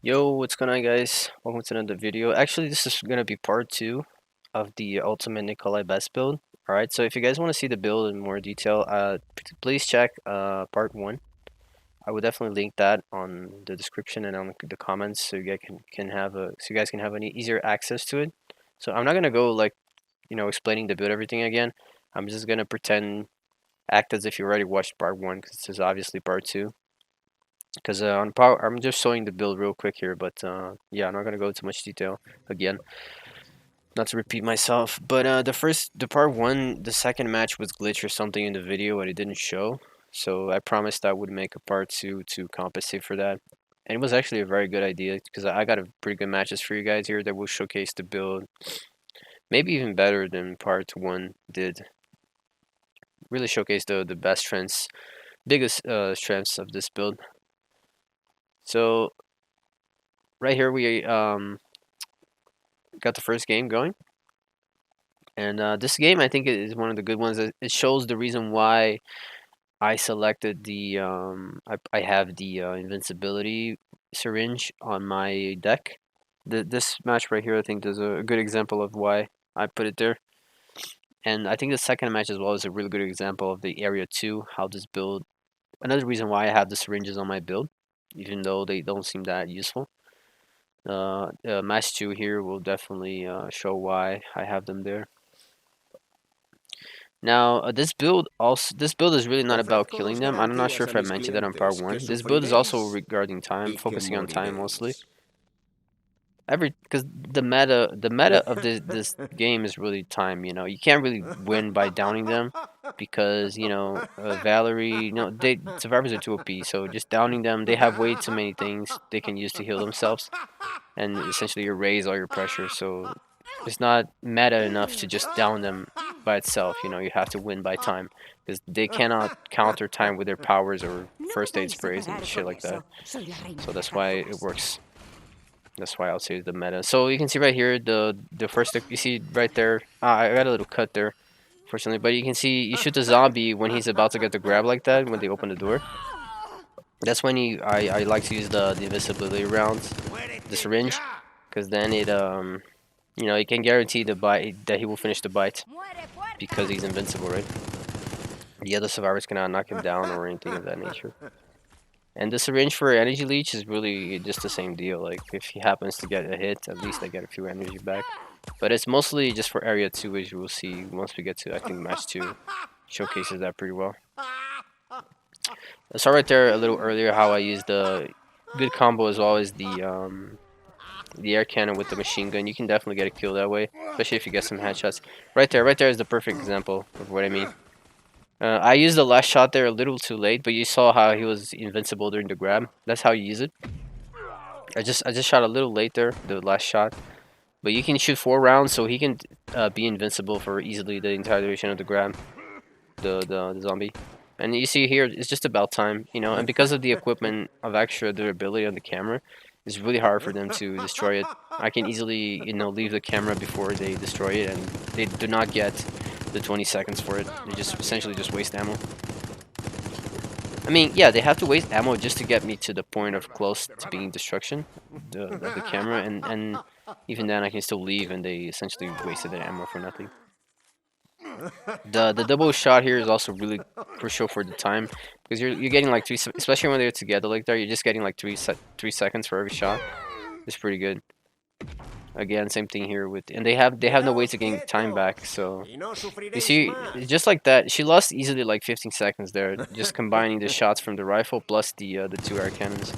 Yo, what's going on, guys? Welcome to another video. Actually, this is gonna be part two of the ultimate Nicholai best build. All right, so if you guys want to see the build in more detail, please check part one. I will definitely link that on the description and on the comments, so you guys can have any easier access to it. So I'm not gonna go like explaining the build everything again. I'm just gonna act as if you already watched part one, because this is obviously part two. Because on power, I'm just showing the build real quick here, but yeah, I'm not gonna go into much detail again, not to repeat myself. But the part one, the second match was glitch or something in the video, and it didn't show. So I promised I would make a part two to compensate for that, and it was actually a very good idea because I got a pretty good matches for you guys here that will showcase the build, maybe even better than part one did. Really showcase the best strengths, biggest strengths of this build. So right here we got the first game going. And this game, I think, is one of the good ones. It shows the reason why I selected the I have the invincibility syringe on my deck. This match right here, I think, is a good example of why I put it there. And I think the second match as well is a really good example of the area 2, how this build. Another reason why I have the syringes on my build, even though they don't seem that useful. Match 2 here will definitely show why I have them there. Now, this build is really not about Ofrezco killing dos them. I'm not sure garantías a if I mis mentioned that on part clientes que one. This build is also sufriréis regarding time, y que focusing on time mostly. moriréis. Because the meta of this game is really time. You can't really win by downing them because Valerie. They survivors are too OP. So just downing them, they have way too many things they can use to heal themselves, and essentially erase all your pressure. So it's not meta enough to just down them by itself. You have to win by time because they cannot counter time with their powers or No me first aid vais a sprays and parar shit con like that. eso. Soy la reina So de that's why it caballeros. works. That's why I'll say the meta. So you can see right here the first you see right there. I got a little cut there, fortunately, but you can see you shoot the zombie when he's about to get the grab like that when they open the door. That's when I like to use the invisibility rounds, the syringe, because then it can guarantee the bite that he will finish the bite because he's invincible, right? The other survivors cannot knock him down or anything of that nature. And the syringe for energy leech is really just the same deal. Like if he happens to get a hit, at least I get a few energy back. But it's mostly just for area 2, as you will see once we get to, I think, match 2 showcases that pretty well. I saw right there a little earlier how I used the good combo as well as the air cannon with the machine gun. You can definitely get a kill that way, especially if you get some headshots. Right there is the perfect example of what I mean. I used the last shot there a little too late, but you saw how he was invincible during the grab. That's how you use it. I just shot a little late there, the last shot. But you can shoot 4 rounds, so he can be invincible for easily the entire duration of the grab, the zombie. And you see here, it's just about time, and because of the equipment of extra durability on the camera, it's really hard for them to destroy it. I can easily, leave the camera before they destroy it, and they do not get the 20 seconds for it. They just essentially just waste ammo. I mean, yeah, they have to waste ammo just to get me to the point of close to being destruction of the camera, and even then I can still leave, and they essentially wasted their ammo for nothing. The double shot here is also really crucial for the time because you're getting like especially when they're together like that. You're just getting like 3 seconds for every shot. It's pretty good. Again, same thing here and they have no way to gain time back. So you see, just like that, she lost easily like 15 seconds there, just combining the shots from the rifle plus the 2 air cannons.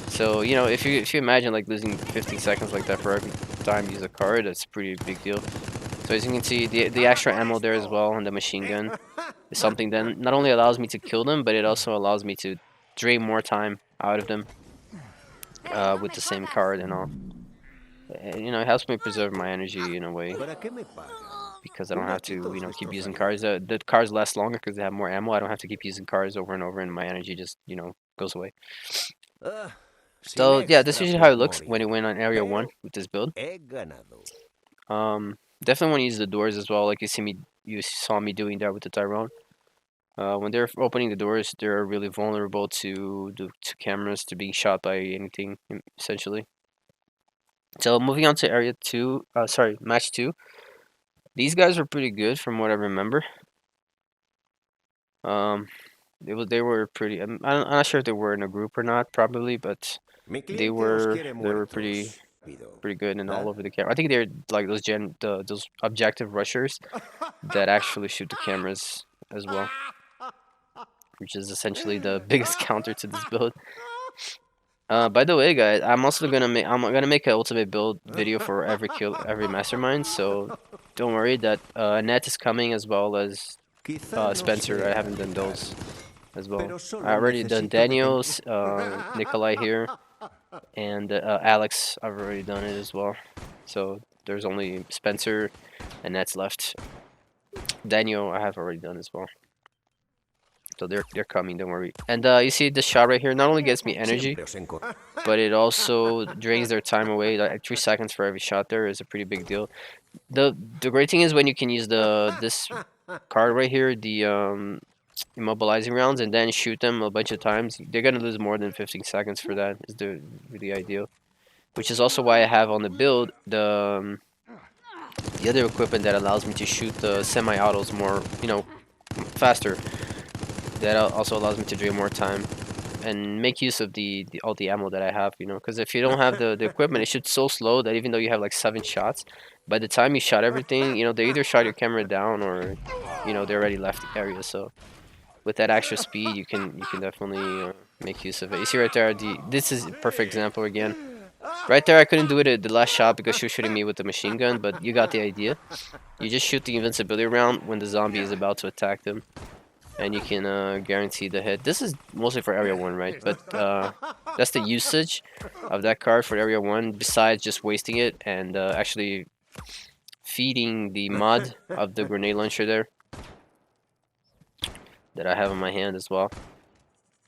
So if you imagine like losing 15 seconds like that for every time you use a card, that's a pretty big deal. So as you can see, the extra ammo there as well and the machine gun is something that not only allows me to kill them, but it also allows me to drain more time out of them with the same card and all. It helps me preserve my energy in a way because I don't have to, keep using cards. The cards last longer because they have more ammo. I don't have to keep using cards over and over, and my energy just, goes away. So yeah, this is usually how it looks when it went on area 1 with this build. Definitely want to use the doors as well, like you saw me doing that with the Tyrone. When they're opening the doors, they're really vulnerable to cameras, to being shot by anything, essentially. So moving on to area two, sorry, match two. These guys were pretty good from what I remember. Um, they were pretty. I'm not sure if they were in a group or not, probably, but they were pretty good and all over the camera. I think they're like those objective rushers that actually shoot the cameras as well, which is essentially the biggest counter to this build. By the way, guys, I'm gonna make an ultimate build video for every mastermind. So don't worry that Annette is coming as well as Spencer. I haven't done those as well. I already done Daniel's, Nicholai here, and Alex. I've already done it as well. So there's only Spencer and Annette's left. Daniel, I have already done as well. So they're coming, don't worry. And you see this shot right here not only gets me energy, but it also drains their time away. Like 3 seconds for every shot there is a pretty big deal. The great thing is when you can use this card right here, the immobilizing rounds, and then shoot them a bunch of times. They're gonna lose more than 15 seconds for that. Is the really ideal. Which is also why I have on the build the other equipment that allows me to shoot the semi-autos more, faster. That also allows me to drain more time and make use of all the ammo that I have, because if you don't have the equipment, it shoots so slow that even though you have like 7 shots, by the time you shot everything, they either shot your camera down or, they already left the area. So with that extra speed, you can definitely make use of it. You see right there, this is a perfect example again. Right there, I couldn't do it at the last shot because she was shooting me with the machine gun, but you got the idea. You just shoot the invincibility round when the zombie is about to attack them, and you can guarantee the hit. This is mostly for area 1, right? But that's the usage of that card for area 1, besides just wasting it and actually feeding the mod of the grenade launcher there that I have in my hand as well.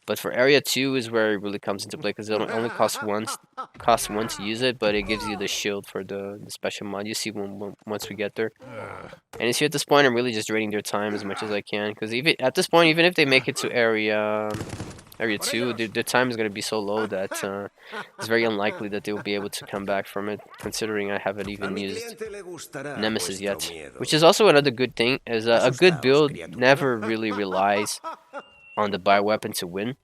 But for area 2 is where it really comes into play, because it only costs one to use it, but it gives you the shield for the special mod. You see once we get there. And you see at this point, I'm really just draining their time as much as I can, because even at this point, even if they make it to area 2, their time is going to be so low that it's very unlikely that they will be able to come back from it, considering I haven't even used Nemesis yet. Which is also another good thing, is a good build never really relies on the bioweapon to win.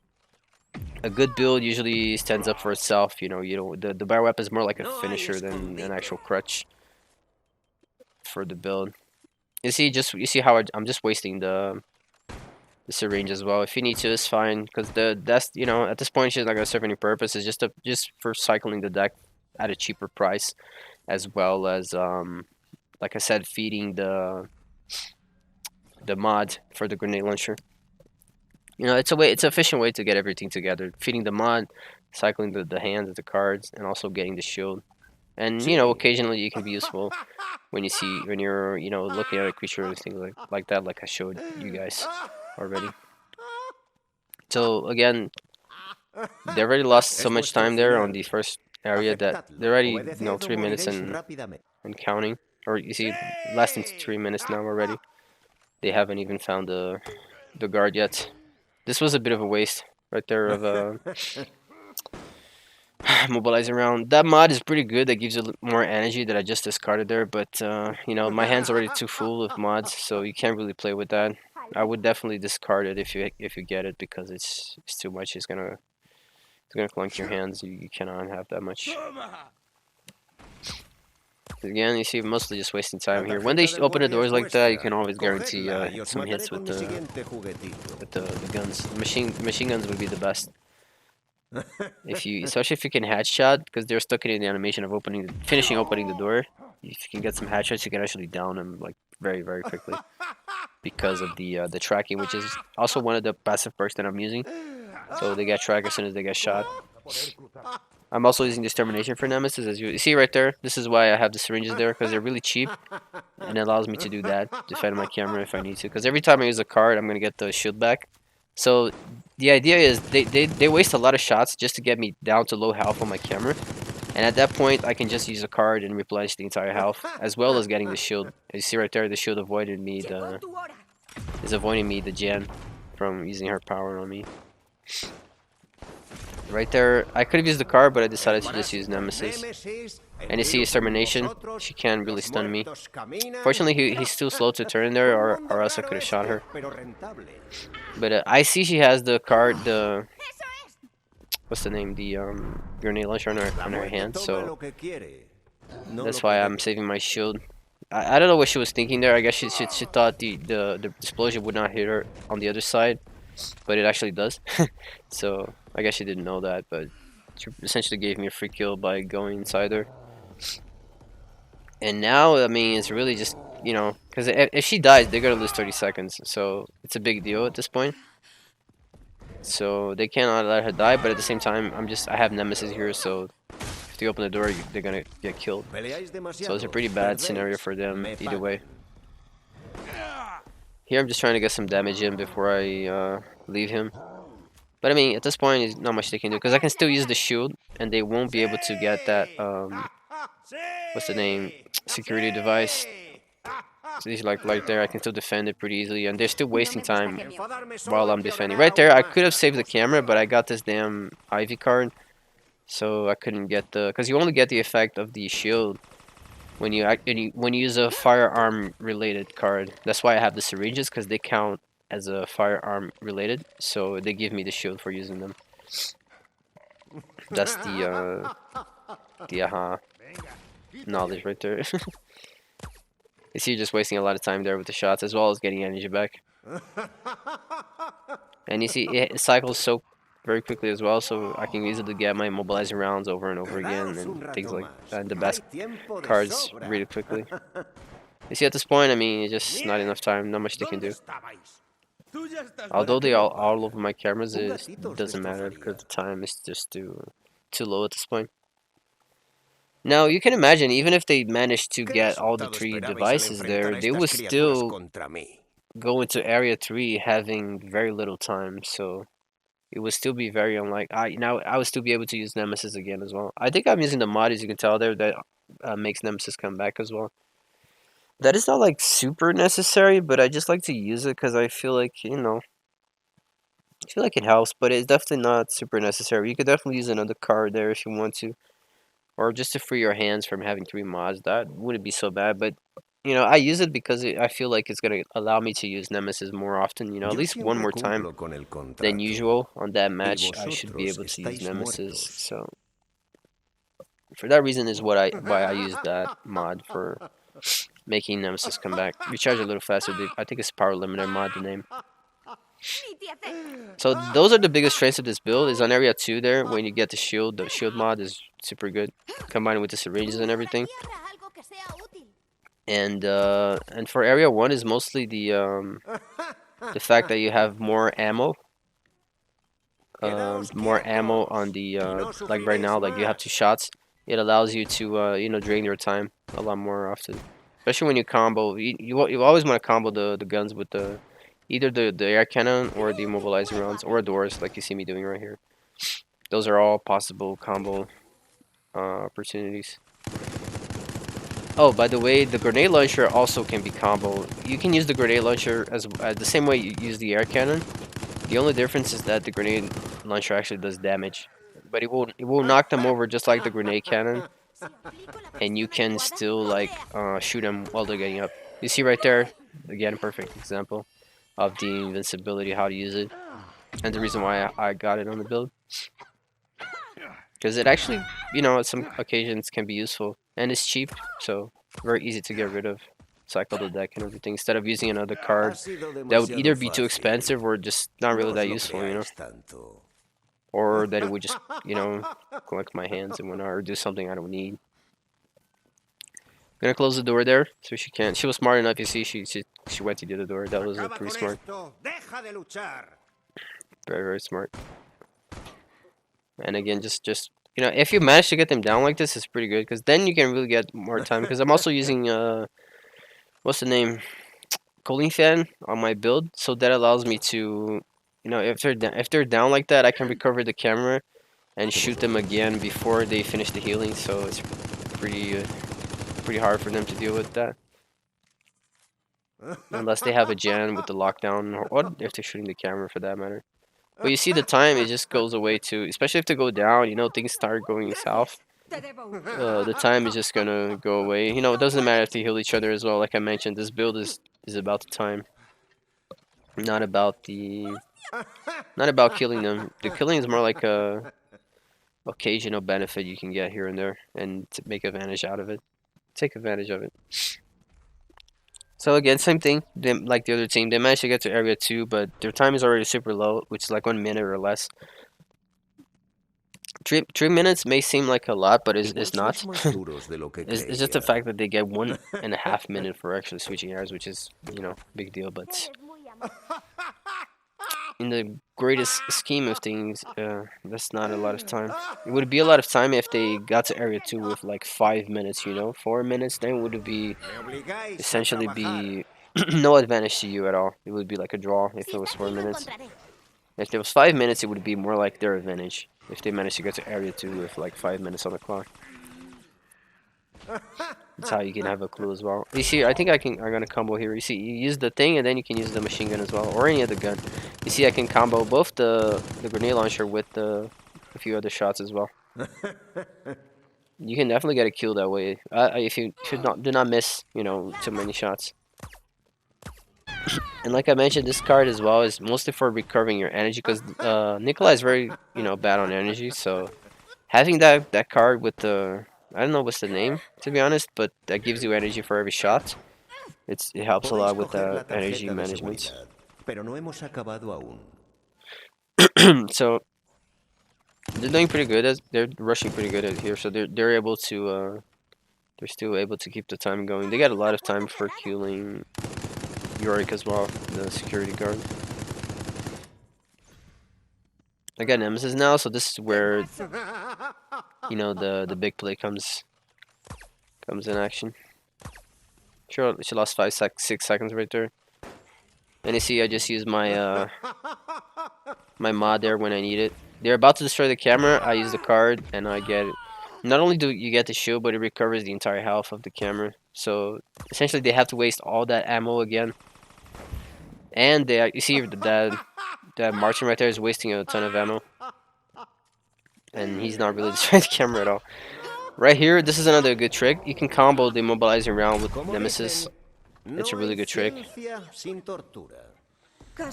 A good build usually stands up for itself. The bioweapon is more like a finisher than an actual crutch for the build. You see how I'm just wasting the syringe as well. If you need to, it's fine, because that's at this point she's not gonna serve any purpose. It's just for cycling the deck at a cheaper price, as well as like I said, feeding the mod for the grenade launcher. It's an efficient way to get everything together. Feeding the mod, cycling the hands of the cards, and also getting the shield. And occasionally it can be useful when you're looking at a creature or things like that, like I showed you guys already. So again, they already lost so much time there on the first area that they're already 3 minutes and counting. Or you see, less than 3 minutes now already. They haven't even found the guard yet. This was a bit of a waste right there of mobilizing round. That mod is pretty good. That gives you more energy that I just discarded there. But my hand's already too full of mods, so you can't really play with that. I would definitely discard it if you get it, because it's too much. It's gonna clunk your hands. You cannot have that much. Again, you see, mostly just wasting time here. When they open the doors like that, you can always guarantee some hits with the guns. The machine guns would be the best. Especially if you can headshot, because they're stuck in the animation of finishing opening the door. If you can get some headshots, you can actually down them like very, very quickly, because of the tracking, which is also one of the passive perks that I'm using. So they get tracked as soon as they get shot. I'm also using Determination for Nemesis, as you see right there. This is why I have the syringes there, because they're really cheap, and it allows me to do that, defend my camera if I need to. Because every time I use a card, I'm gonna get the shield back. So the idea is they waste a lot of shots just to get me down to low health on my camera, and at that point I can just use a card and replenish the entire health, as well as getting the shield. As you see right there, the shield avoided me is avoiding me the gen. from using her power on me. Right there, I could have used the card, but I decided to just use Nemesis. And you see his termination, she can't really stun me. Fortunately, he's too slow to turn there, or else I could have shot her. But I see she has the card, the... What's the name? The grenade launcher on her hand, so... That's why I'm saving my shield. I don't know what she was thinking there. I guess she thought the explosion would not hit her on the other side, but it actually does. So I guess she didn't know that, but she essentially gave me a free kill by going inside her. And now, I mean, it's really just, you know, because if she dies, they're gonna lose 30 seconds, so it's a big deal at this point. So they cannot let her die, but at the same time, I have Nemesis here, so if they open the door, they're gonna get killed. So it's a pretty bad scenario for them either way. Here I'm just trying to get some damage in before I leave him. But I mean, at this point, there's not much they can do because I can still use the shield, and they won't be able to get that what's the name, security device. So he's like right there. I can still defend it pretty easily, and they're still wasting time while I'm defending. Right there, I could have saved the camera, but I got this damn Ivy card, so I couldn't get the. Because you only get the effect of the shield when you use a firearm related card. That's why I have the syringes, because they count as a firearm related, so they give me the shield for using them. That's the knowledge right there. You see, you're just wasting a lot of time there with the shots, as well as getting energy back. And you see, it cycles so very quickly as well, so I can easily get my immobilizing rounds over and over again, and things like that, and the best cards really quickly. You see, at this point, I mean, it's just not enough time, not much they can do. Although they are all over my cameras, it doesn't matter, because the time is just too low at this point. Now, you can imagine, even if they managed to get all the 3 devices there, they would still go into Area 3 having very little time, so it would still be very unlikely. I would still be able to use Nemesis again as well. I think I'm using the mod, as you can tell there, that makes Nemesis come back as well. That is not, like, super necessary, but I just like to use it because I feel like, you know, I feel like it helps, but it's definitely not super necessary. You could definitely use another card there if you want to. Or just to free your hands from having 3 mods. That wouldn't be so bad, but you know, I use it because I feel like it's gonna allow me to use Nemesis more often. You know, at least one more time than usual on that match. I should be able to use Nemesis. So for that reason is why I use that mod for making Nemesis come back. Recharge a little faster. I think it's Power Limiter mod, the name. So those are the biggest strengths of this build. Is on Area 2 there, when you get the shield mod is super good, combined with the syringes and everything. And for Area 1 is mostly the fact that you have more ammo. More ammo on the like right now, like you have 2 shots. It allows you to you know, drain your time a lot more often, especially when you combo. You always want to combo the guns with the either the air cannon or the immobilizing rounds or doors, like you see me doing right here. Those are all possible combo opportunities. Oh, by the way, the grenade launcher also can be combo. You can use the grenade launcher as the same way you use the air cannon. The only difference is that the grenade launcher actually does damage, but it will knock them over just like the grenade cannon, and you can still like shoot them while they're getting up. You see right there, again, perfect example of the invincibility, how to use it, and the reason why I got it on the build. Because it actually, you know, at some occasions can be useful, and it's cheap, so very easy to get rid of. Cycle the deck and everything, instead of using another card that would either be too expensive or just not really that useful, you know? Or that it would just, you know, collect my hands and whatnot, or do something I don't need. Gonna close the door there, so she can't. She was smart enough, you see, she went to the other door. That was pretty smart. Very, very smart. And again, just you know, if you manage to get them down like this, it's pretty good, because then you can really get more time. Because I'm also using what's the name, cooling fan on my build, so that allows me to, you know, if they're down like that, I can recover the camera and shoot them again before they finish the healing. So it's pretty hard for them to deal with that. unless they have a gen with the lockdown, or if they're shooting the camera for that matter. But you see the time, it just goes away too. Especially if they go down, you know, things start going south. The time is just gonna go away. You know, it doesn't matter if they heal each other as well. Like I mentioned, this build is about the time, not about the not about killing them. The killing is more like a occasional benefit you can get here and there, and to make advantage out of it. Take advantage of it. So again, same thing. They, like the other team, they managed to get to area 2, but their time is already super low, which is like 1 minute or less. 3 minutes may seem like a lot, but it's not. It's just the fact that they get 1.5 minutes for actually switching areas, which is, you know, big deal. But in the greatest scheme of things, that's not a lot of time. It would be a lot of time if they got to area 2 with like 5 minutes, you know, 4 minutes. Then would be essentially be no advantage to you at all. It would be like a draw if it was 4 minutes. If there was 5 minutes, it would be more like their advantage if they managed to get to area 2 with like 5 minutes on the clock. That's how you can have a clue as well. You see, I think I'm gonna combo here. You see, you use the thing and then you can use the machine gun as well, or any other gun. You see, I can combo both the grenade launcher with a few other shots as well. You can definitely get a kill that way if you do not miss, you know, too many shots. And like I mentioned, this card as well is mostly for recovering your energy, because Nicholai is very, you know, bad on energy. So having that card with the, I don't know what's the name, to be honest, but that gives you energy for every shot. It helps a lot with the energy management. So they're doing pretty good. They're rushing pretty good here, so they're able to they're still able to keep the time going. They got a lot of time for killing Yorick as well, the security guard. I got Nemesis now, so this is where, you know, the big play comes in action. Sure, she lost 6 seconds right there. And you see, I just used my my mod there when I need it. They're about to destroy the camera. I use the card and I get it. Not only do you get the shield, but it recovers the entire health of the camera. So essentially, they have to waste all that ammo again. And you see that Martian right there is wasting a ton of ammo. And he's not really destroying the camera at all. Right here, this is another good trick. You can combo the immobilizing round with Nemesis. It's a really good trick.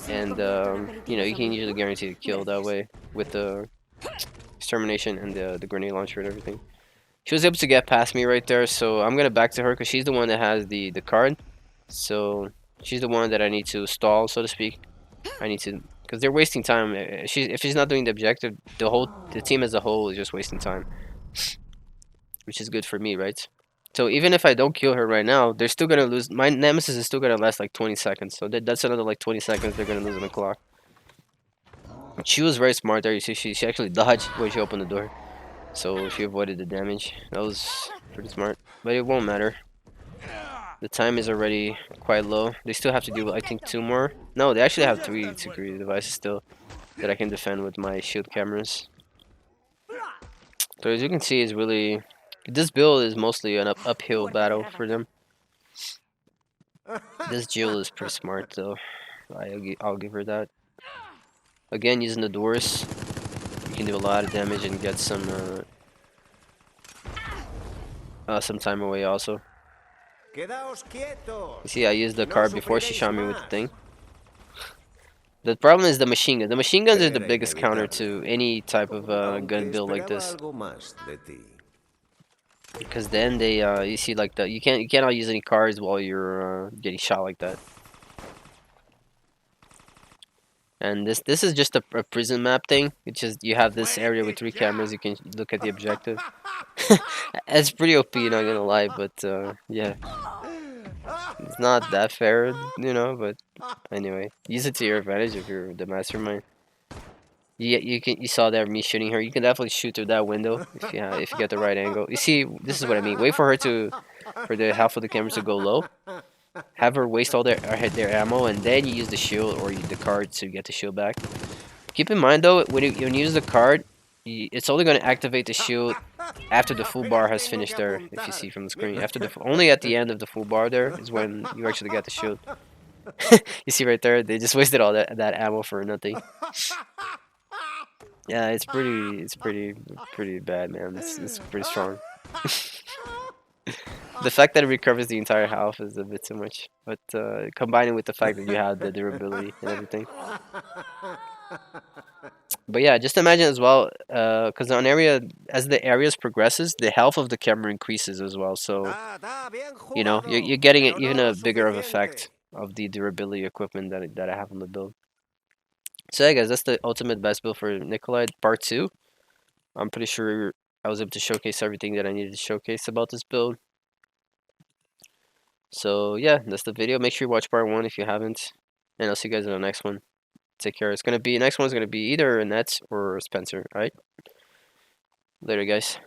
And, you know, you can usually guarantee a kill that way with the extermination and the grenade launcher and everything. She was able to get past me right there, so I'm going to back to her because she's the one that has the card. So she's the one that I need to stall, so to speak. I need to, because they're wasting time. If she's not doing the objective, the team as a whole is just wasting time, which is good for me, right? So even if I don't kill her right now, they're still gonna lose. My Nemesis is still gonna last like 20 seconds, so that's another like 20 seconds they're gonna lose on the clock. She was very smart there. You see, she actually dodged when she opened the door, so she avoided the damage. That was pretty smart, but it won't matter. The time is already quite low. They still have to do, I think, 2 more. No, they actually have 3 security devices still that I can defend with my shield cameras. So as you can see, it's really, this build is mostly an uphill battle for them. This Jill is pretty smart though. I'll give her that. Again, using the doors, you can do a lot of damage and get some time away also. You see, I used the card before she shot me with the thing. The problem is the machine gun. The machine guns are the biggest counter to any type of gun build like this. Because then they, you see, like you cannot use any cards while you're getting shot like that. And this is just a prison map thing. It's just you have this area with 3 cameras. You can look at the objective. It's pretty OP, not gonna lie, but yeah, it's not that fair, you know. But anyway, use it to your advantage if you're the mastermind. You saw that me shooting her. You can definitely shoot through that window if you get the right angle. You see, this is what I mean. Wait for the half of the cameras to go low. Have her waste all their ammo, and then you use the shield or the card to get the shield back. Keep in mind though, when you use the card, it's only going to activate the shield after the full bar has finished there. If you see from the screen, after the only at the end of the full bar there is when you actually get the shield. You see right there, they just wasted all that ammo for nothing. Yeah, it's pretty bad, man. It's pretty strong. The fact that it recovers the entire health is a bit too much, but combining with the fact that you have the durability and everything. But yeah, just imagine as well, because on area as the areas progresses, the health of the camera increases as well. So you know you're getting even a bigger of effect of the durability equipment that I have on the build. So yeah, guys, that's the ultimate best build for Nicholai Part 2. I'm pretty sure I was able to showcase everything that I needed to showcase about this build. So yeah, that's the video. Make sure you watch Part 1 if you haven't, and I'll see you guys in the next one. Take care. It's gonna be next one's gonna be either Annette or Spencer. All right. Later, guys.